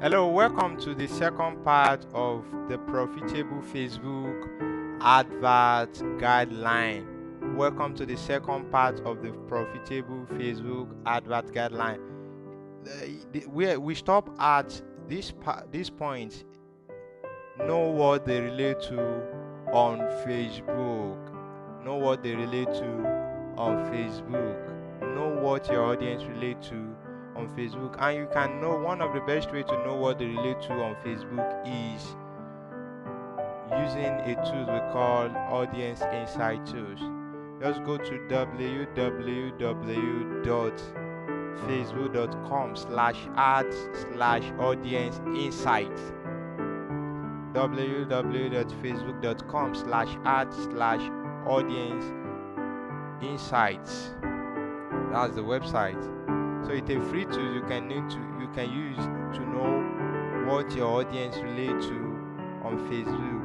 Hello, welcome to the second part of the profitable Facebook advert guideline. Welcome to the second part of the profitable Facebook advert guideline. We stop at this point. Know what they relate to on Facebook. Know what they relate to on Facebook. Know what your audience relate to on Facebook, and you can know one of the best way to know what they relate to on Facebook is using a tool we call Audience Insight Tools. Just go to www.facebook.com/ads/audience insights. www.facebook.com/ads/audience insights. That's the website. So it's a free tool you can use to know what your audience relate to on Facebook.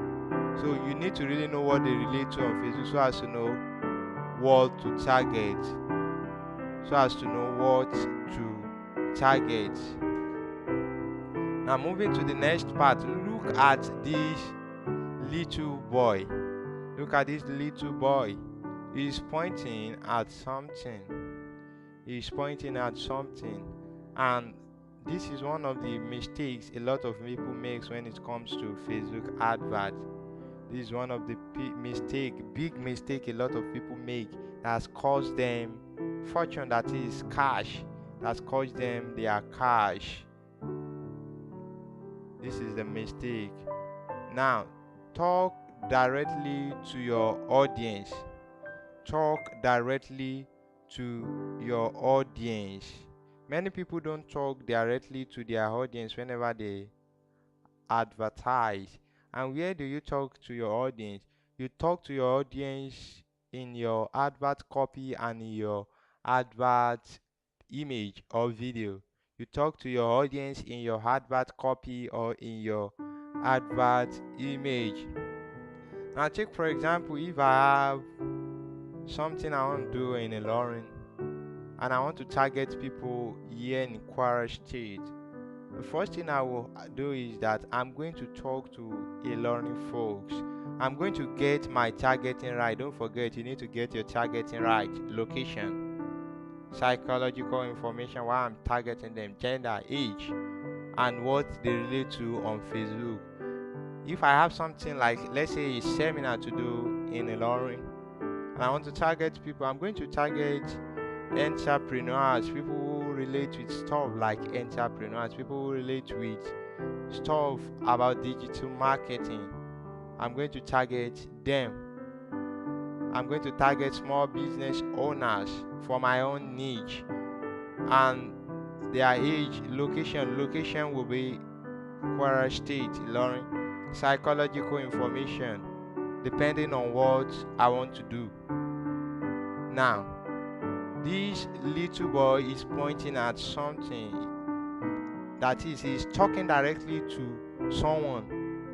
So you need to really know what they relate to on Facebook so as to know what to target. Now moving to the next part, look at this little boy. Look at this little boy. He's pointing at something. And this is one of the mistakes a lot of people makes when it comes to Facebook advert. This is one of the big mistake a lot of people make that has caused them fortune, that is cash, that's caused them their cash. This is the mistake. Now, talk directly to your audience. Many people don't talk directly to their audience whenever they advertise. And where do you talk to your audience? You talk to your audience in your advert copy and in your advert image or video. You talk to your audience in your advert copy or in your advert image. Now take for example, if I have something I want to do in Ilorin and I want to target people here in Kwara State, the first thing I will do is that I'm going to talk to Ilorin folks. I'm going to get my targeting right. Don't forget, you need to get your targeting right. Location, psychological information, why I'm targeting them, gender, age, and what they relate to on Facebook. If I have something like, let's say, a seminar to do in Ilorin, and I want to target people, I'm going to target entrepreneurs, people who relate with stuff like entrepreneurs, people who relate with stuff about digital marketing. I'm going to target them. I'm going to target small business owners for my own niche, and their age, location will be Kwara State, Ilorin. Psychological information, depending on what I want to do. Now, this little boy is pointing at something, that is, he's talking directly to someone.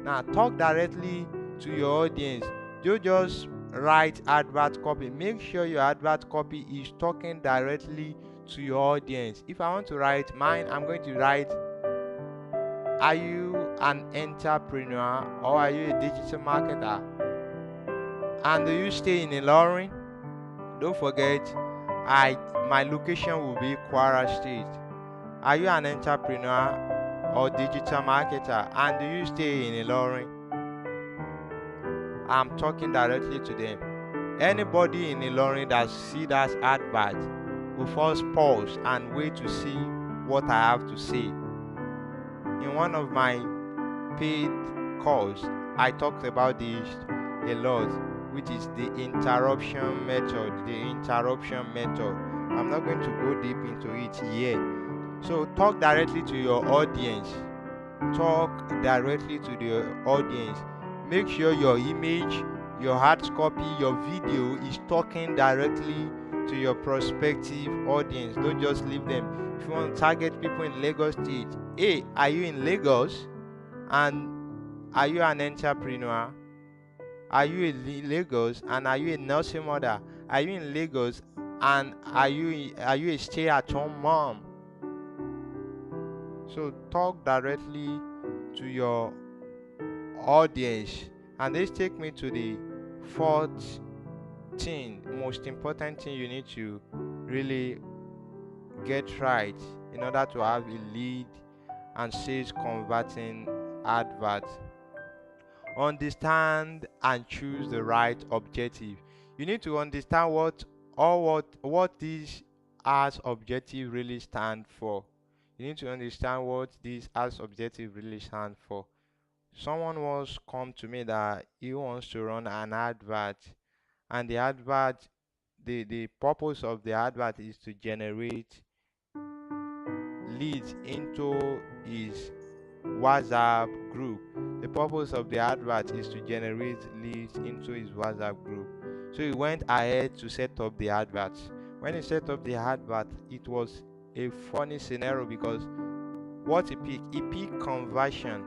Now, talk directly to your audience. Don't just write advert copy. Make sure your advert copy is talking directly to your audience. If I want to write mine, I'm going to write, are you an entrepreneur or are you a digital marketer? And do you stay in Ilorin? Don't forget, my location will be Kwara State. Are you an entrepreneur or digital marketer? And do you stay in Ilorin? I'm talking directly to them. Anybody in Ilorin that see that advert will first pause and wait to see what I have to say. In one of my paid calls, I talked about this a lot, which is the interruption method. I'm not going to go deep into it here. So talk directly to your audience. Make sure your image, your hard copy, your video is talking directly to your prospective audience. Don't just leave them. If you want to target people in Lagos State, hey, are you in Lagos? And are you an entrepreneur? Are you in Lagos? And are you a nursing mother? Are you in Lagos? And are you a stay-at-home mom? So talk directly to your audience. And this take me to the fourth thing, most important thing you need to really get right in order to have a lead and sales converting advert. Understand and choose the right objective. You need to understand what these as objective really stand for. You need to understand what these as objective really stand for. Someone once come to me that he wants to run an advert, and the advert, the purpose of the advert is to generate leads into his WhatsApp group. The purpose of the advert is to generate leads into his WhatsApp group. So he went ahead to set up the advert. When he set up the advert, it was a funny scenario because what he picked conversion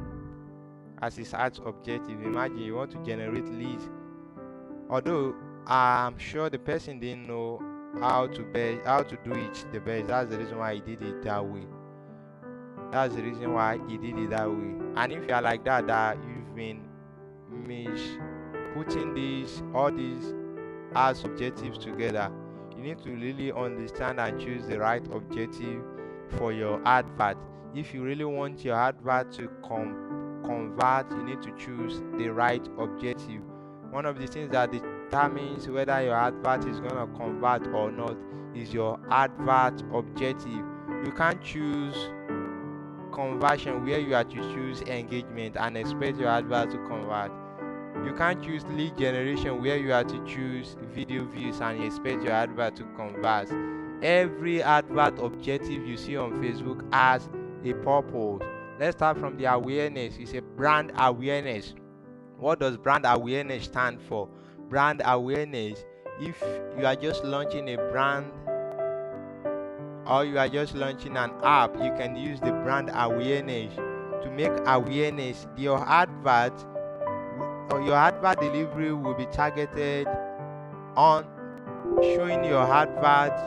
as his ad objective. Imagine you want to generate leads. Although I'm sure the person didn't know how to do it the best. That's the reason why he did it that way. That's the reason why he did it that way. And if you are like that, that you've been putting all these as objectives together, you need to really understand and choose the right objective for your advert. If you really want your advert to convert, you need to choose the right objective. One of the things that determines whether your advert is going to convert or not is your advert objective. You can't choose conversion where you have to choose engagement and expect your advert to convert. You can't choose lead generation where you have to choose video views and expect your advert to convert. Every advert objective you see on Facebook has a purpose. Let's start from the awareness. It's a brand awareness. What does brand awareness stand for? Brand awareness, if you are just launching a brand or you are just launching an app, you can use the brand awareness to make awareness. Your advert or your advert delivery will be targeted on showing your advert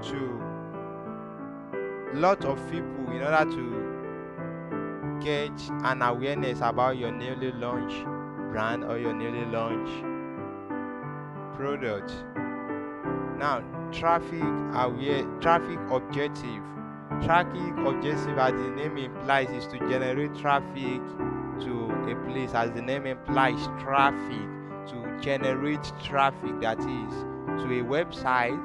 to lot of people in order to get an awareness about your newly launched brand or your newly launched product. Now, traffic objective. Traffic objective, as the name implies, is to generate traffic to a place. As the name implies, traffic, to generate traffic, that is to a website.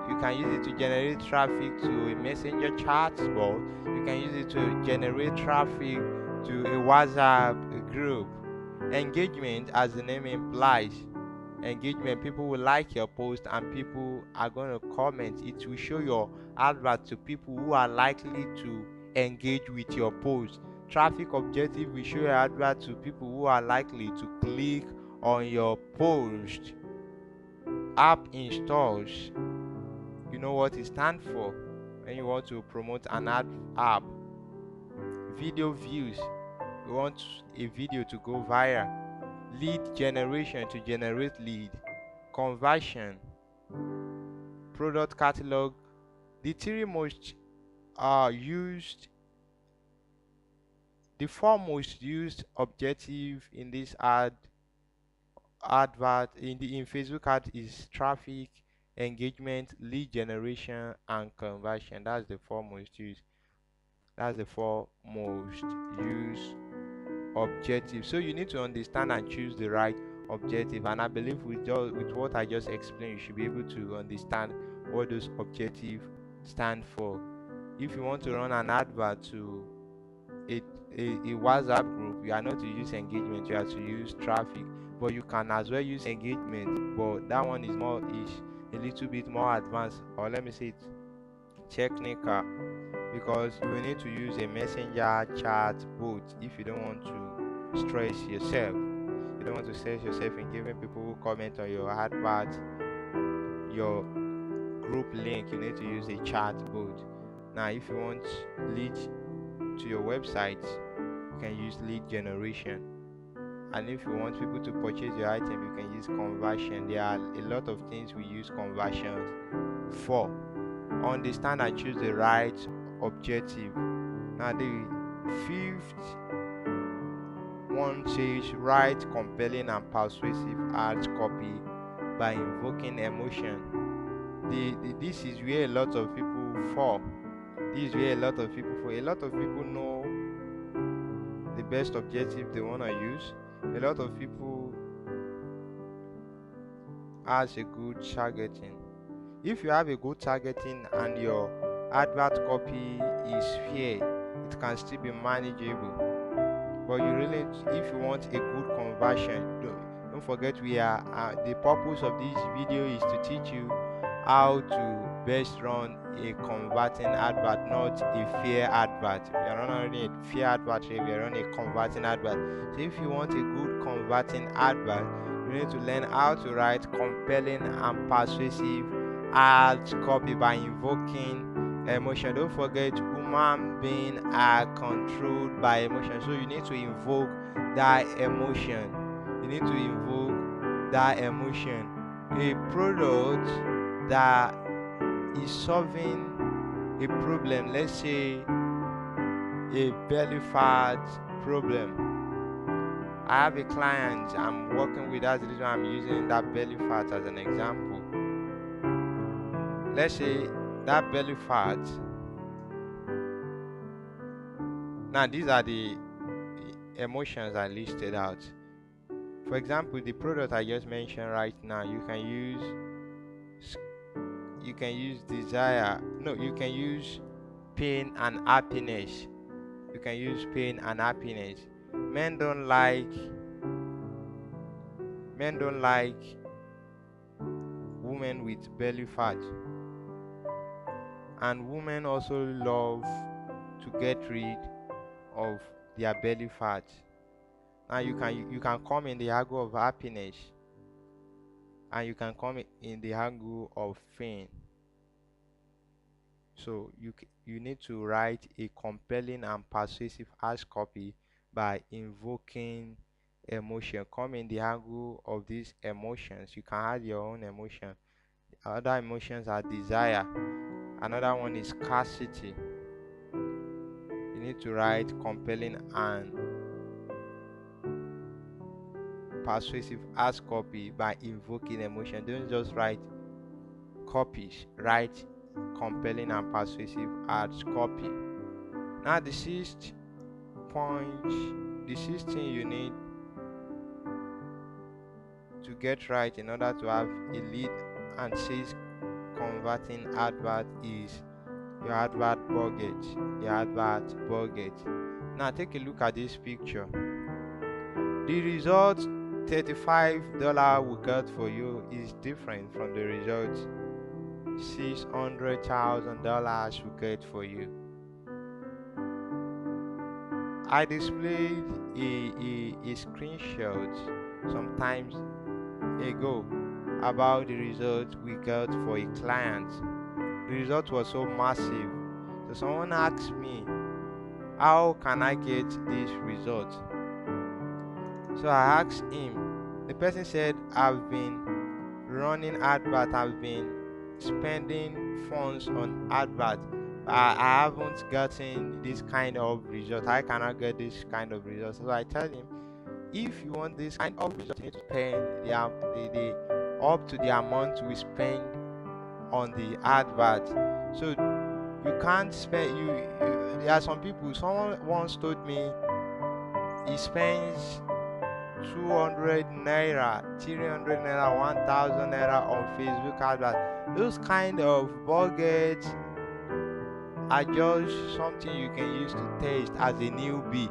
You can use it to generate traffic to a messenger chat bot. You can use it to generate traffic to a WhatsApp group. Engagement, as the name implies, engagement, people will like your post and people are going to comment. It will show your advert to people who are likely to engage with your post. Traffic objective will show your advert to people who are likely to click on your post. App installs, you know what it stands for when you want to promote an app. Video views, you want a video to go viral. Lead generation, to generate lead. Conversion, product catalog. The four most used objective in this advert in Facebook ad is traffic, engagement, lead generation, and conversion. That's the four most used objectives. So you need to understand and choose the right objective, and I believe with what I just explained, you should be able to understand what those objectives stand for. If you want to run an advert to a WhatsApp group, you are not to use engagement, you have to use traffic. But you can as well use engagement, but that one is a little bit more advanced, or let me say it, technical, because you will need to use a messenger chat bot if you don't want to stress yourself. You don't want to stress yourself in giving people who comment on your advert your group link. You need to use a chat bot. Now, if you want lead to your website, you can use lead generation. And if you want people to purchase your item, you can use conversion. There are a lot of things we use conversions for. Understand and choose the right objective. Now the fifth one says write compelling and persuasive ad copy by invoking emotion. This is where a lot of people fall. This is where a lot of people fall. A lot of people know the best objective they want to use. A lot of people has a good targeting. If you have a good targeting and your advert copy is fair, it can still be manageable. But you really, if you want a good conversion, don't forget we are the purpose of this video is to teach you how to best run a converting advert, not a fair advert. We are not running a fair advert here, we are running a converting advert. So if you want a good converting advert, you need to learn how to write compelling and persuasive ad copy by invoking emotion. Don't forget, human beings are controlled by emotion, so you need to invoke that emotion. You need to invoke that emotion. A product that is solving a problem, let's say a belly fat problem. I have a client I'm working with, that's the reason I'm using that belly fat as an example. Let's say that belly fat. Now these are the emotions I listed out. For example, the product I just mentioned right now, you can use desire. No, you can use pain and happiness. You can use pain and happiness. Men don't like women with belly fat, and women also love to get rid of their belly fat. Now you can come in the angle of happiness, and you can come in the angle of pain. So you need to write a compelling and persuasive ad copy by invoking emotion. Come in the angle of these emotions. You can add your own emotion. Other emotions are desire. Another one is scarcity. You need to write compelling and persuasive ad copy by invoking emotion. Don't just write copies. Write compelling and persuasive ad copy. Now the sixth thing you need to get right in order to have a lead and sales converting advert is your advert budget. Now take a look at this picture. The result $35 we got for you is different from the result $600,000 we get for you. I displayed a screenshot sometimes ago about the result we got for a client. The result was so massive. So someone asked me, how can I get this result? So I asked him. The person said, I've been running advert, I've been spending funds on advert. I haven't gotten this kind of result. I cannot get this kind of result. So I tell him, if you want this kind of result, you need to spend the up to the amount we spend on the advert. So you can't spend there are some people. Someone once told me he spends 200 naira, 300 naira, 1000 naira on Facebook advert. Those kind of budgets are just something you can use to test as a newbie.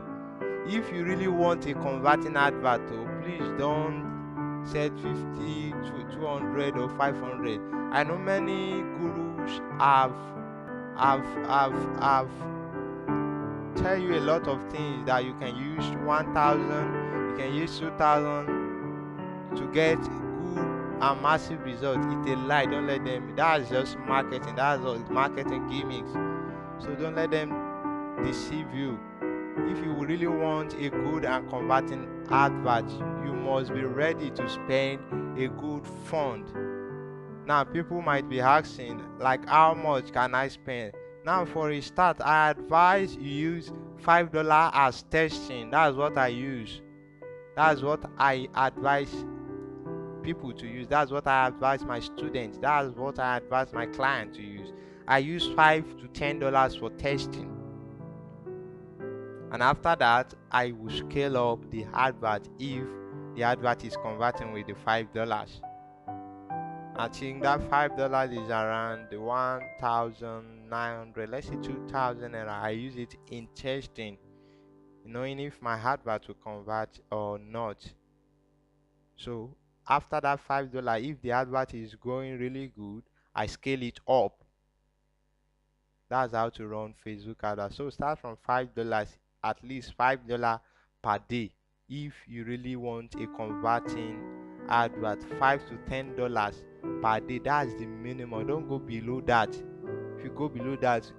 If you really want a converting advert, please don't set 50 to 200 or 500. I know many gurus have tell you a lot of things that you can use 1000, you can use 2000 to get good and massive results. It's a lie. Don't let them. That's just marketing. That's all marketing gimmicks. So don't let them deceive you. if you really want a good and converting advert, you must be ready to spend a good fund. Now people might be asking, like, how much can I spend? Now for a start, I advise you use $5 as testing. That's what I use. That's what I advise people to use. That's what I advise my students. That's what I advise my client to use. I use $5 to $10 for testing. And after that, I will scale up the advert if the advert is converting with the $5. I think that $5 is around the 1,900, let's say 2,000 naira. I use it in testing, knowing if my advert will convert or not. So after that $5, if the advert is going really good, I scale it up. That's how to run Facebook adverts. So start from $5, at least $5 per day. If you really want a converting advert, $5 to $10 per day, that's the minimum. Don't go below that. If you go below that,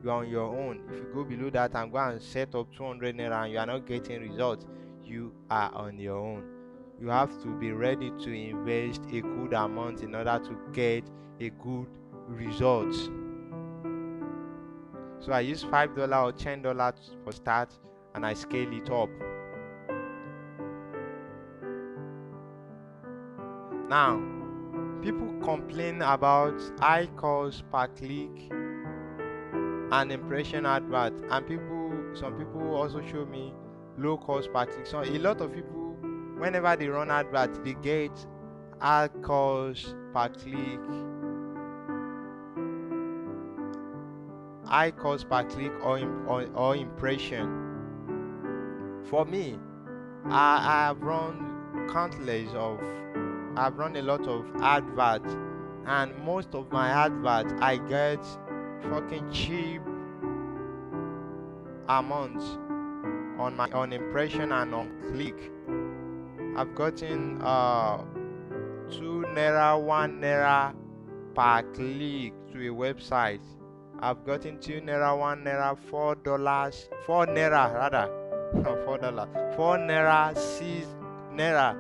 you are on your own. If you go below that and go and set up 200 naira and you are not getting results, you are on your own. You have to be ready to invest a good amount in order to get a good result. So I use $5 or $10 for start, and I scale it up. Now, people complain about high cost per click and impression advert, and some people also show me low cost per click. So a lot of people, whenever they run advert, they get high cost per click, or impression. For me, I've run a lot of adverts, and most of my adverts I get fucking cheap amounts on impression and on click. I've gotten 2 naira, 1 naira per click to a website. I've gotten 2 naira, 1 naira, $4, 4 naira rather, not $4, 4 naira, 6 naira.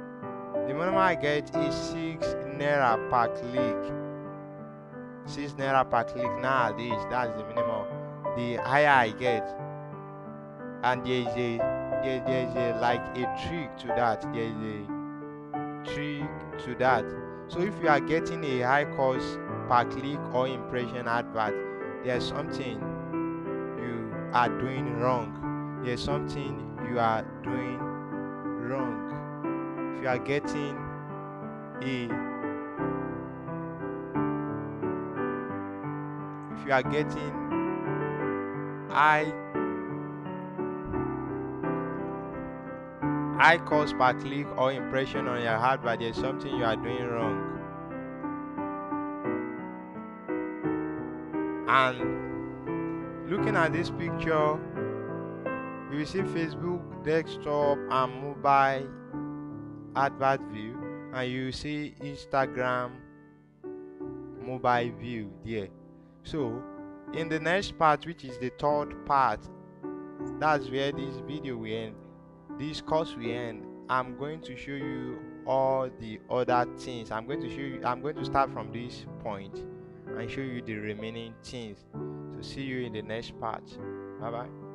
The minimum I get is 6 naira per click. 6 naira per click nowadays. That's the minimum. The higher I get, and there's a like a trick to that. There's a trick to that. So if you are getting a high cost per click or impression advert, there's something you are doing wrong. There's something you are doing wrong. If you are getting high cost per click or impression on your advert, there's something you are doing wrong. And looking at this picture, you will see Facebook desktop and mobile advert view, and you see Instagram mobile view there. So in the next part, which is the third part, that's where this video will end, this course will end. I'm going to show you all the other things. I'm going to start from this point and show you the remaining things. So see you in the next part. Bye bye.